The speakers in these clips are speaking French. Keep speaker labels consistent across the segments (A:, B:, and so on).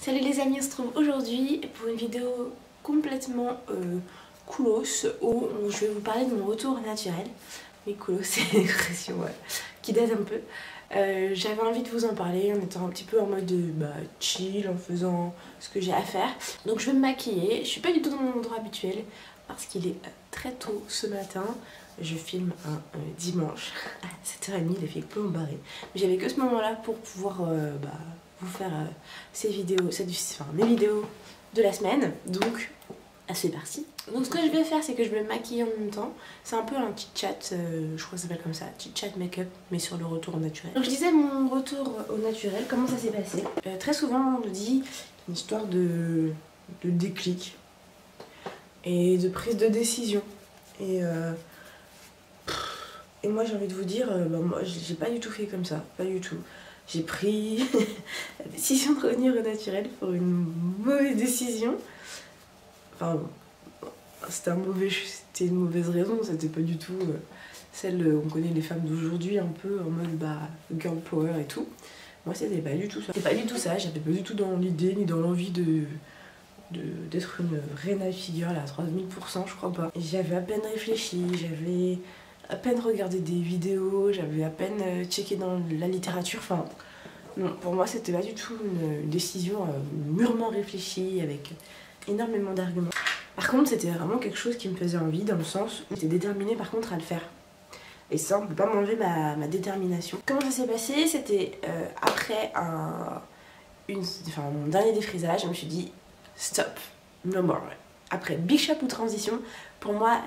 A: Salut les amis, on se retrouve aujourd'hui pour une vidéo complètement coolos où je vais vous parler de mon retour naturel. Mais coolos c'est une expression qui date un peu. J'avais envie de vous en parler en étant un petit peu en mode chill, en faisant ce que j'ai à faire. Donc je vais me maquiller, je suis pas du tout dans mon endroit habituel parce qu'il est très tôt ce matin. Je filme un dimanche à 7h30, il fait peu embarré. Mais j'avais que ce moment là pour pouvoir vous faire ces vidéos, mes vidéos de la semaine. Donc c'est parti. Donc ce que je vais faire, c'est que je vais me maquiller en même temps. C'est un peu un chit chat, je crois que ça s'appelle comme ça, chit chat make-up, mais sur le retour au naturel. Donc je disais mon retour au naturel, comment ça s'est passé. Très souvent on me dit une histoire de déclic et de prise de décision. Et moi j'ai envie de vous dire, moi j'ai pas du tout fait comme ça, pas du tout. J'ai pris la décision de revenir au naturel pour une mauvaise décision. Enfin, c'était une mauvaise raison, c'était pas du tout celle, on connaît les femmes d'aujourd'hui un peu en mode girl power et tout. Moi c'était pas du tout ça. C'était pas du tout ça, j'avais pas du tout dans l'idée ni dans l'envie d'être une Reina figure là, à 3000%, je crois pas. J'avais à peine réfléchi, j'avais à peine regardé des vidéos, j'avais à peine checké dans la littérature, enfin non, pour moi c'était pas du tout une décision mûrement réfléchie avec énormément d'arguments. Par contre c'était vraiment quelque chose qui me faisait envie dans le sens où j'étais déterminée par contre à le faire. Et ça on peut pas m'enlever ma détermination. Comment ça s'est passé? C'était après mon dernier défrisage, je me suis dit stop, no more. Après big shop ou transition, pour moi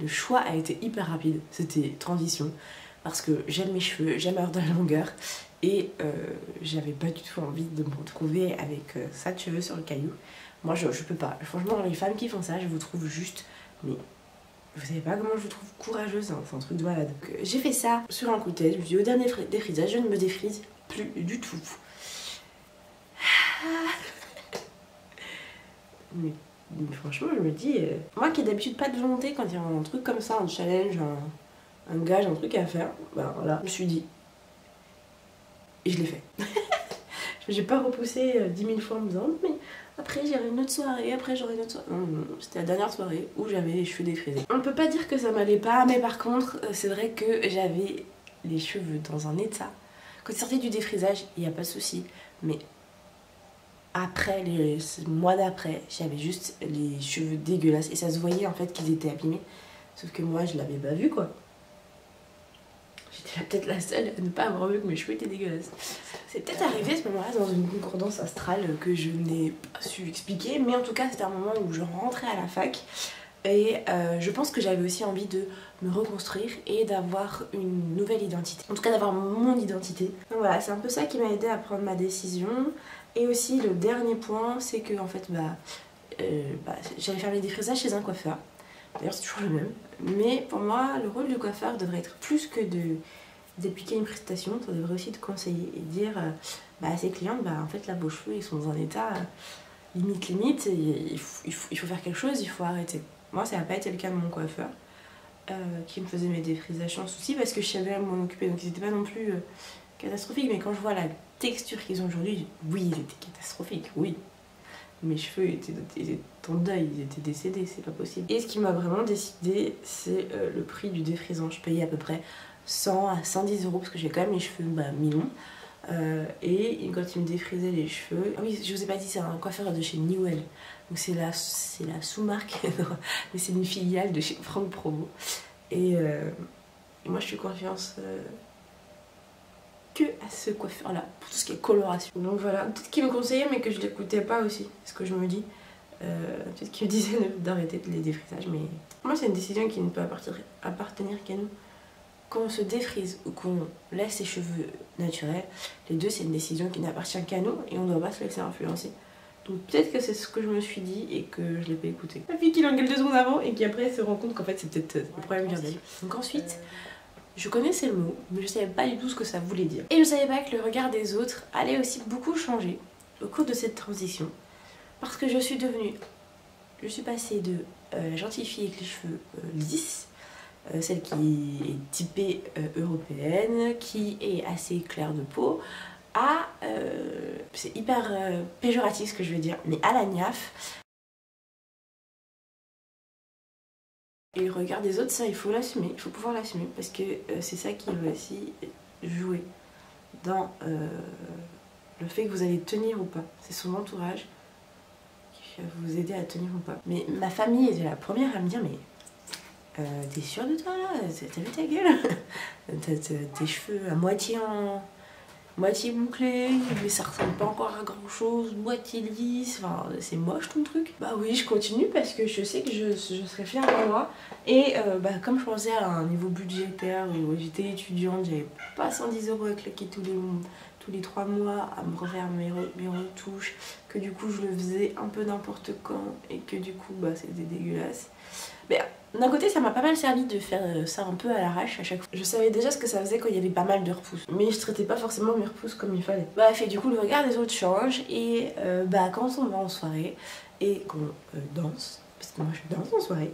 A: le choix a été hyper rapide, c'était transition, parce que j'aime mes cheveux, j'aime avoir de la longueur, et j'avais pas du tout envie de me retrouver avec ça de cheveux sur le caillou. Moi je peux pas, franchement les femmes qui font ça, je vous trouve juste, mais vous savez pas comment je vous trouve courageuse, hein, c'est un truc de malade. J'ai fait ça sur un coup de tête, je me dis au dernier défrisage, je ne me défrise plus du tout. Mais franchement je me dis, moi qui ai d'habitude pas de volonté quand il y a un truc comme ça, un challenge, un gage, un truc à faire, bah voilà, je me suis dit, et je l'ai fait. J'ai pas repoussé 10 000 fois en me disant mais après j'irai une autre soirée, après j'aurai une autre soirée. Non, c'était la dernière soirée où j'avais les cheveux défrisés. On peut pas dire que ça m'allait pas, mais par contre c'est vrai que j'avais les cheveux dans un état. Quand ils sortaient du défrisage, il n'y a pas de souci, mais après, les mois d'après, j'avais juste les cheveux dégueulasses et ça se voyait en fait qu'ils étaient abîmés. Sauf que moi je l'avais pas vu quoi. J'étais peut-être la seule à ne pas avoir vu que mes cheveux étaient dégueulasses. C'est peut-être arrivé à ce moment-là dans une concordance astrale que je n'ai pas su expliquer, mais en tout cas c'était un moment où je rentrais à la fac et je pense que j'avais aussi envie de me reconstruire et d'avoir une nouvelle identité. En tout cas d'avoir mon identité. Donc voilà, c'est un peu ça qui m'a aidé à prendre ma décision. Et aussi le dernier point, c'est que en fait j'allais faire les défrisages chez un coiffeur. D'ailleurs c'est toujours le même. Mais pour moi le rôle du coiffeur devrait être plus que d'appliquer une prestation, ça devrait aussi te conseiller et dire à ses clientes en fait là vos cheveux ils sont dans un état limite, il faut faire quelque chose, il faut arrêter. Moi ça n'a pas été le cas de mon coiffeur qui me faisait mes défrisages sans souci parce que je savais m'en occuper, donc ils n'étaient pas non plus catastrophiques, mais quand je vois la texture qu'ils ont aujourd'hui, oui ils étaient catastrophiques, oui. Mes cheveux étaient en deuil, ils étaient décédés, c'est pas possible. Et ce qui m'a vraiment décidé, c'est le prix du défrisant. Je payais à peu près 100 à 110 € parce que j'ai quand même les cheveux mi-longs. Et quand il me défrisait les cheveux... Ah oui, je vous ai pas dit, c'est un coiffeur de chez Newell. Donc c'est la sous-marque, mais c'est une filiale de chez Franck Provo. Et moi je fais confiance... que à ce coiffeur là pour tout ce qui est coloration. Donc voilà, peut-être qu'il me conseillait mais que je l'écoutais pas aussi, c'est ce que je me dis. Peut-être qu'il me disait d'arrêter les défrisages, mais moi c'est une décision qui ne peut appartenir qu'à nous. Quand on se défrise ou qu'on laisse ses cheveux naturels, les deux c'est une décision qui n'appartient qu'à nous et on ne doit pas se laisser influencer. Donc peut-être que c'est ce que je me suis dit et que je l'ai pas écouté. La fille qui l'engueule 2 secondes avant et qui après se rend compte qu'en fait c'est peut-être le problème vient d'elle. Donc ensuite... je connaissais le mot, mais je savais pas du tout ce que ça voulait dire. Et je savais pas que le regard des autres allait aussi beaucoup changer au cours de cette transition. Parce que je suis passée de la gentille fille avec les cheveux lisses, celle qui est typée européenne, qui est assez claire de peau, à c'est hyper péjoratif ce que je veux dire, mais à la niafe. Et le regard des autres, ça il faut l'assumer, il faut pouvoir l'assumer parce que c'est ça qui va aussi jouer dans le fait que vous allez tenir ou pas. C'est son entourage qui va vous aider à tenir ou pas. Mais ma famille était la première à me dire mais t'es sûre de toi là? T'as vu ta gueule? T'as tes cheveux à moitié bouclés, mais ça ressemble pas encore à grand chose, moitié lisse, enfin c'est moche ton truc. Bah oui, je continue parce que je sais que je serais fière de moi. Et comme je pensais à un niveau budgétaire où j'étais étudiante, j'avais pas 110 € à claquer tous les 3 mois à me refaire mes retouches, que du coup je le faisais un peu n'importe quand et que du coup c'était dégueulasse. Mais d'un côté ça m'a pas mal servi de faire ça un peu à l'arrache à chaque fois. Je savais déjà ce que ça faisait quand il y avait pas mal de repousses, mais je traitais pas forcément mes repousses comme il fallait. Bref, et du coup le regard des autres change et quand on va en soirée et qu'on danse, parce que moi je danse en soirée,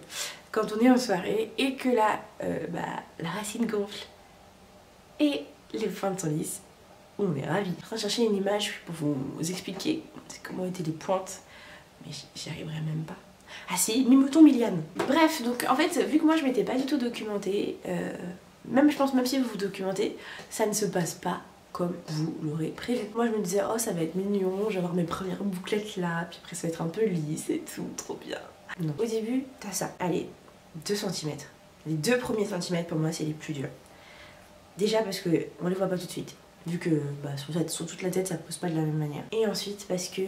A: quand on est en soirée et que là la racine gonfle et les pointes sont lisses, on est ravis. Je suis en train de chercher une image pour vous expliquer comment étaient les pointes, mais j'y arriverai même pas. Ah si, mi-mouton, mi-liane. Bref, donc en fait, vu que moi je m'étais pas du tout documentée, je pense même si vous vous documentez, ça ne se passe pas comme vous l'aurez prévu. Moi je me disais, oh ça va être mignon, je vais avoir mes premières bouclettes là, puis après ça va être un peu lisse et tout, trop bien. Non. Au début, t'as ça, allez, 2 cm. Les 2 premiers centimètres pour moi c'est les plus durs. Déjà parce que on les voit pas tout de suite, vu que sur toute la tête ça pose pas de la même manière. Et ensuite parce que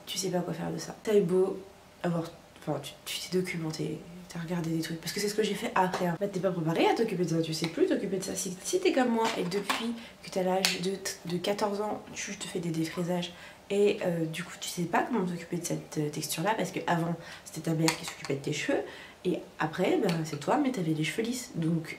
A: tu sais pas quoi faire de ça. T'as eu beau avoir... Enfin, tu t'es documenté, t'as regardé des trucs, parce que c'est ce que j'ai fait après. Hein. Bah, t'es pas préparé à t'occuper de ça, tu sais plus t'occuper de ça. Si t'es comme moi et que depuis que t'as l'âge de 14 ans, tu te fais des défrisages et du coup tu sais pas comment t'occuper de cette texture là, parce que avant c'était ta mère qui s'occupait de tes cheveux et après c'est toi, mais t'avais les cheveux lisses. Donc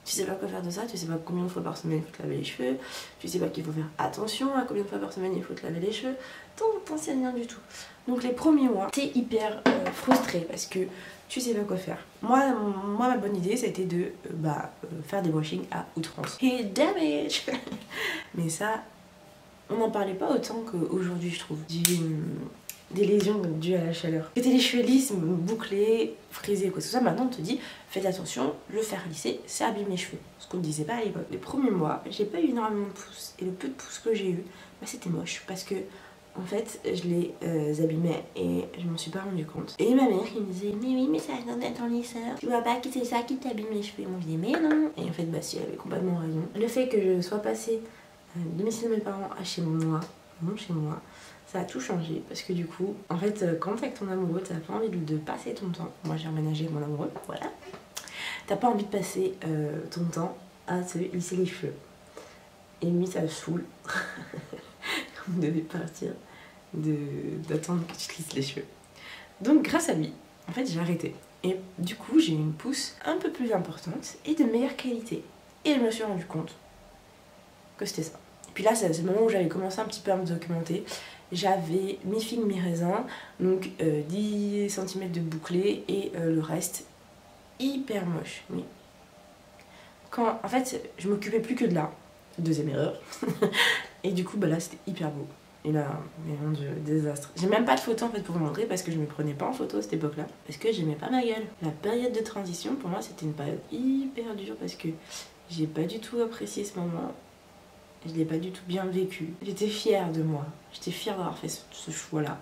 A: tu sais pas quoi faire de ça, tu sais pas combien de fois par semaine il faut te laver les cheveux, tu sais pas qu'il faut faire attention à combien de fois par semaine il faut te laver les cheveux, t'en sais rien du tout. Donc les premiers mois, t'es hyper frustré parce que tu sais pas quoi faire. Moi ma bonne idée ça a été de faire des washings à outrance. Et damage. Mais ça, on n'en parlait pas autant qu'aujourd'hui je trouve. Des lésions dues à la chaleur. Que t'aies les cheveux lisses, bouclés, frisés, quoi que ce soit, maintenant on te dit faites attention, le faire lisser, ça abîme les cheveux. Ce qu'on ne disait pas à l'époque. Les premiers mois, j'ai pas eu énormément de pouces. Et le peu de pouces que j'ai eu, c'était moche. Parce que en fait, je les abîmais et je m'en suis pas rendu compte. Et ma mère qui me disait mais oui, mais ça vient d'être en lisseur. Tu vois pas que c'est ça qui t'abîme les cheveux. Et moi je dis mais non. Et en fait, si, elle avait complètement raison. Le fait que je sois passée de domicile de mes parents à chez moi, ça a tout changé parce que du coup, en fait, quand t'es avec ton amoureux, t'as pas envie de passer ton temps. Moi j'ai emménagé avec mon amoureux, voilà. T'as pas envie de passer ton temps à te lisser les cheveux. Et lui, ça saoule. On devait partir d'attendre que tu te lisses les cheveux. Donc grâce à lui, en fait j'ai arrêté. Et du coup j'ai eu une pousse un peu plus importante et de meilleure qualité. Et je me suis rendu compte que c'était ça. Et puis là c'est le moment où j'avais commencé un petit peu à me documenter. J'avais mi-figue, mi-raisin, donc 10 cm de bouclé et le reste hyper moche. Mais quand en fait je m'occupais plus que de là, deuxième erreur. Et du coup là c'était hyper beau. Et là, mais mon dieu, désastre. J'ai même pas de photo en fait pour vous montrer parce que je me prenais pas en photo à cette époque-là. Parce que j'aimais pas ma gueule. La période de transition, pour moi, c'était une période hyper dure parce que j'ai pas du tout apprécié ce moment. Je l'ai pas du tout bien vécu. J'étais fière de moi. J'étais fière d'avoir fait ce choix-là.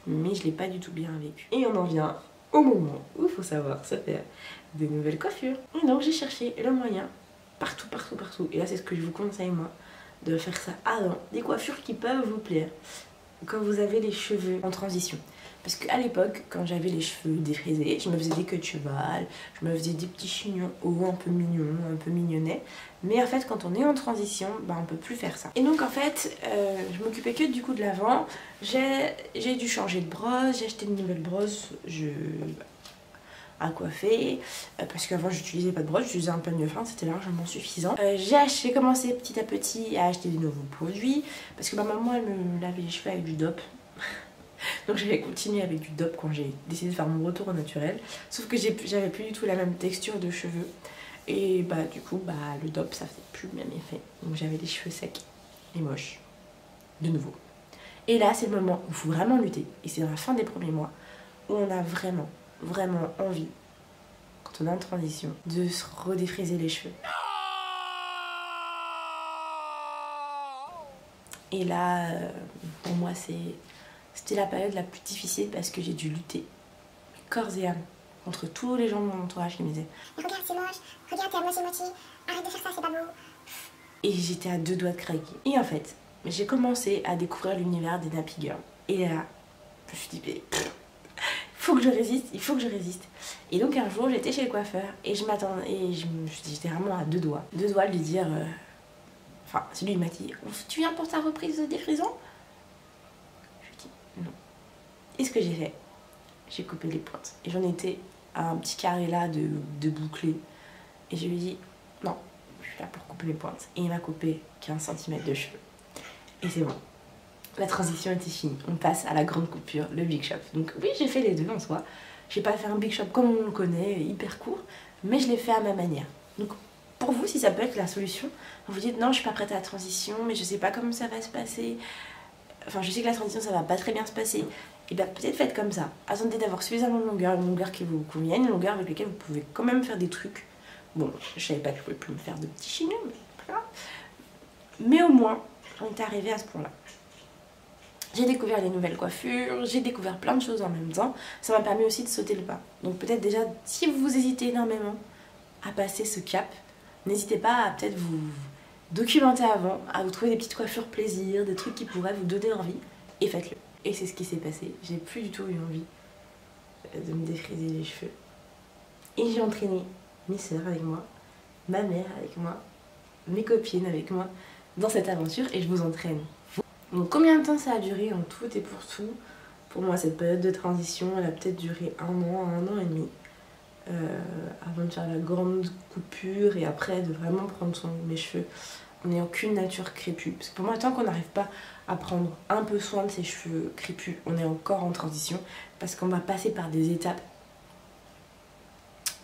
A: Mais je l'ai pas du tout bien vécu. Et on en vient au moment où il faut savoir se faire des nouvelles coiffures. Et donc j'ai cherché le moyen partout. Et là, c'est ce que je vous conseille moi. De faire ça avant, des coiffures qui peuvent vous plaire quand vous avez les cheveux en transition. Parce qu'à l'époque, quand j'avais les cheveux défrisés, je me faisais des queues de cheval, je me faisais des petits chignons hauts un peu mignons, un peu mignonnets. Mais en fait, quand on est en transition, on peut plus faire ça. Et donc en fait, je m'occupais que du coup de l'avant. J'ai dû changer de brosse, j'ai acheté une nouvelle brosse, à coiffer parce qu'avant j'utilisais pas de brosse, j'utilisais un peigne fin, c'était largement suffisant. J'ai commencé petit à petit à acheter des nouveaux produits parce que ma maman elle me lavait les cheveux avec du DOP. Donc j'avais continué avec du DOP quand j'ai décidé de faire mon retour au naturel, sauf que j'avais plus du tout la même texture de cheveux et du coup le DOP ça faisait plus le même effet, donc j'avais les cheveux secs et moches de nouveau. Et là, c'est le moment où il faut vraiment lutter. Et c'est dans la fin des premiers mois où on a vraiment, vraiment envie, quand on est en transition, de se redéfriser les cheveux. Et là, pour moi, c'était la période la plus difficile parce que j'ai dû lutter corps et âme contre tous les gens de mon entourage qui me disaient « Regarde, c'est moche, regarde, t'es à moitié-moitié, arrête de faire ça, c'est pas beau ». Et j'étais à 2 doigts de craquer. Et en fait, j'ai commencé à découvrir l'univers des nappy girls. Et là, je me suis dit, il faut que je résiste, il faut que je résiste. Et donc un jour, j'étais chez le coiffeur et je m'attendais, et je me suis dit, j'étais vraiment à 2 doigts. 2 doigts de lui dire, enfin, celui il m'a dit, tu viens pour ta reprise de défrisant? Je lui ai dit, non. Et ce que j'ai fait, j'ai coupé les pointes. Et j'en étais à un petit carré là de bouclé. Et je lui ai dit, non, je suis là pour couper les pointes. Et il m'a coupé 15 cm de cheveux. Et c'est bon. La transition était finie. On passe à la grande coupure, le big shop. Donc oui, j'ai fait les deux en soi. J'ai pas fait un big shop comme on le connaît, hyper court, mais je l'ai fait à ma manière. Donc pour vous, si ça peut être la solution, vous dites non, je suis pas prête à la transition, mais je sais pas comment ça va se passer. Enfin, je sais que la transition, ça va pas très bien se passer. Et bien peut-être faites comme ça. Attendez d'avoir suffisamment de longueur, une longueur qui vous convienne, une longueur avec laquelle vous pouvez quand même faire des trucs. Bon, je savais pas que je pouvais plus me faire de petits chignons, mais c'est pas grave. Mais au moins, on est arrivé à ce point-là. J'ai découvert les nouvelles coiffures, j'ai découvert plein de choses en même temps. Ça m'a permis aussi de sauter le pas. Donc peut-être déjà, si vous hésitez énormément à passer ce cap, n'hésitez pas à peut-être vous documenter avant, à vous trouver des petites coiffures plaisir, des trucs qui pourraient vous donner envie, et faites-le. Et c'est ce qui s'est passé. J'ai plus du tout eu envie de me défriser les cheveux. Et j'ai entraîné mes sœurs avec moi, ma mère avec moi, mes copines avec moi dans cette aventure, et je vous entraîne. Donc combien de temps ça a duré en tout et pour tout? Pour moi, cette période de transition, elle a peut-être duré 1 an et demi. Avant de faire la grande coupure et après de vraiment prendre soin de mes cheveux en n'ayant qu'une nature crépue. Parce que pour moi, tant qu'on n'arrive pas à prendre un peu soin de ses cheveux crépus, on est encore en transition. Parce qu'on va passer par des étapes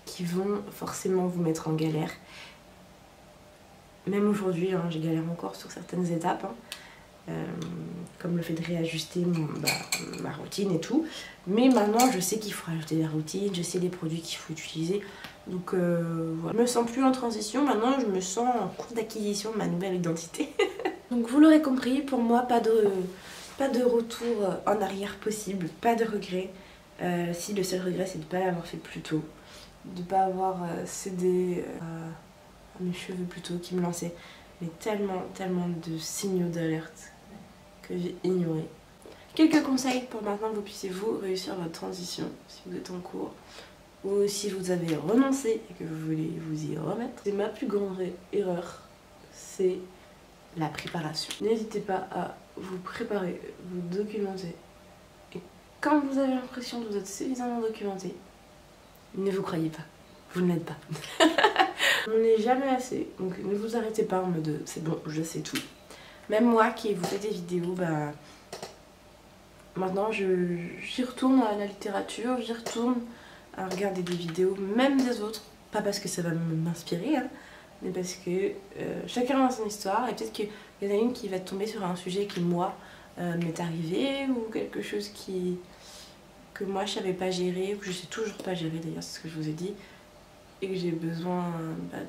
A: qui vont forcément vous mettre en galère. Même aujourd'hui, hein, je galère encore sur certaines étapes. Hein. Comme le fait de réajuster ma routine et tout, mais maintenant je sais qu'il faut rajouter la routine, je sais les produits qu'il faut utiliser, donc voilà. Je me sens plus en transition, maintenant je me sens en cours d'acquisition de ma nouvelle identité. Donc vous l'aurez compris, pour moi pas de retour en arrière possible, pas de regret, si le seul regret c'est de ne pas l'avoir fait plus tôt, de ne pas avoir cédé à mes cheveux plus tôt qui me lançaient, mais tellement de signaux d'alerte que j'ai ignoré. Quelques conseils pour maintenant que vous puissiez vous réussir votre transition si vous êtes en cours ou si vous avez renoncé et que vous voulez vous y remettre. C'est ma plus grande erreur, c'est la préparation. N'hésitez pas à vous préparer, vous documenter. Et quand vous avez l'impression que vous êtes suffisamment documenté, ne vous croyez pas, vous ne l'êtes pas. On n'est jamais assez, donc ne vous arrêtez pas en mode c'est bon, je sais tout. Même moi qui vous fais des vidéos, bah, maintenant j'y retourne à la littérature, j'y retourne à regarder des vidéos, même des autres. Pas parce que ça va m'inspirer, hein, mais parce que chacun a son histoire et peut-être qu'il y en a une qui va tomber sur un sujet qui, moi, m'est arrivé ou quelque chose que moi je savais pas gérer, ou que je sais toujours pas gérer d'ailleurs, c'est ce que je vous ai dit, et que j'ai besoin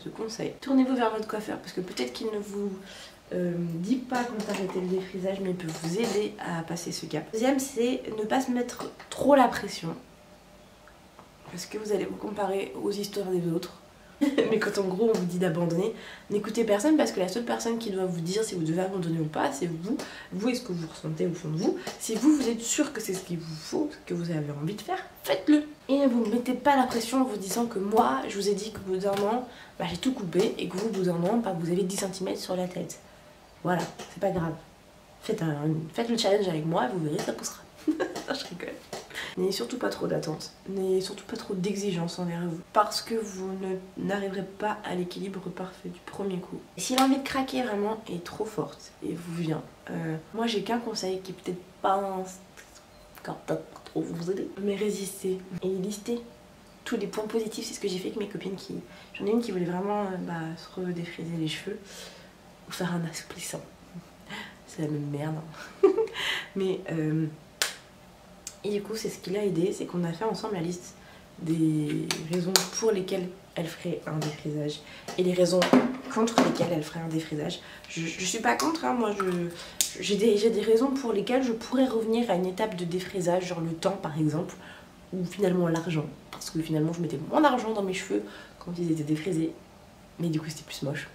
A: de conseils. Tournez-vous vers votre coiffeur parce que peut-être qu'il ne vous dit pas quand arrêter le défrisage, mais il peut vous aider à passer ce cap. Deuxième, c'est ne pas se mettre trop la pression parce que vous allez vous comparer aux histoires des autres. Mais quand en gros on vous dit d'abandonner, n'écoutez personne parce que la seule personne qui doit vous dire si vous devez abandonner ou pas, c'est vous. Vous et ce que vous ressentez au fond de vous. Si vous êtes sûr que c'est ce qu'il vous faut, ce que vous avez envie de faire, faites-le. Et ne vous mettez pas la pression en vous disant que moi, je vous ai dit qu'au bout d'un an, bah, j'ai tout coupé et que vous, au bout d'un an, bah, vous avez 10 cm sur la tête. Voilà, c'est pas grave. Faites le challenge avec moi et vous verrez, ça poussera. Je rigole. N'ayez surtout pas trop d'attentes, n'ayez surtout pas trop d'exigences envers vous, parce que vous n'arriverez pas à l'équilibre parfait du premier coup. Et si l'envie de craquer vraiment est trop forte et vous vient, moi j'ai qu'un conseil qui est peut-être pas trop vous aider, mais résistez et listez tous les points positifs. C'est ce que j'ai fait avec mes copines j'en ai une qui voulait vraiment se redéfriser les cheveux ou faire un assouplissant. c'est la même merde. Mais et du coup c'est ce qui l'a aidé, c'est qu'on a fait ensemble la liste des raisons pour lesquelles elle ferait un défrisage et les raisons contre lesquelles elle ferait un défrisage. Je suis pas contre, hein, moi j'ai des raisons pour lesquelles je pourrais revenir à une étape de défrisage, genre le temps par exemple, ou finalement l'argent, parce que finalement je mettais moins d'argent dans mes cheveux quand ils étaient défrisés, mais du coup c'était plus moche.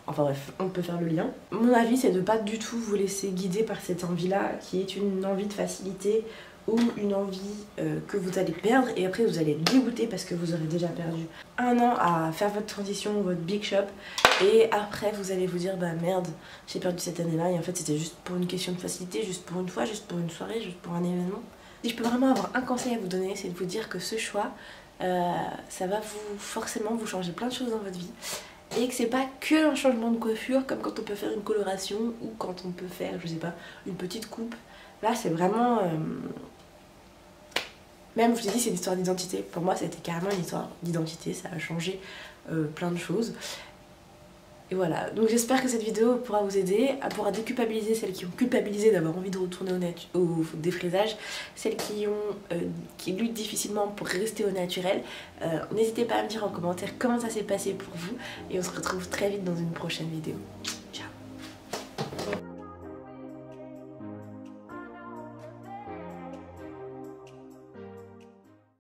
A: Enfin bref, on peut faire le lien. Mon avis c'est de pas du tout vous laisser guider par cette envie là, qui est une envie de facilité ou une envie que vous allez perdre et après vous allez être dégoûté parce que vous aurez déjà perdu un an à faire votre transition, votre big shop, et après vous allez vous dire bah merde j'ai perdu cette année là et en fait c'était juste pour une question de facilité, juste pour une fois, juste pour une soirée, juste pour un événement. Si je peux vraiment avoir un conseil à vous donner, c'est de vous dire que ce choix ça va forcément vous changer plein de choses dans votre vie et que c'est pas que un changement de coiffure comme quand on peut faire une coloration ou quand on peut faire je sais pas une petite coupe. Là c'est vraiment même je vous ai dit c'est une histoire d'identité, pour moi c'était carrément une histoire d'identité, ça a changé plein de choses. Et voilà, donc j'espère que cette vidéo pourra vous aider, pourra déculpabiliser celles qui ont culpabilisé d'avoir envie de retourner au défrisage, celles qui luttent difficilement pour rester au naturel. N'hésitez pas à me dire en commentaire comment ça s'est passé pour vous et on se retrouve très vite dans une prochaine vidéo.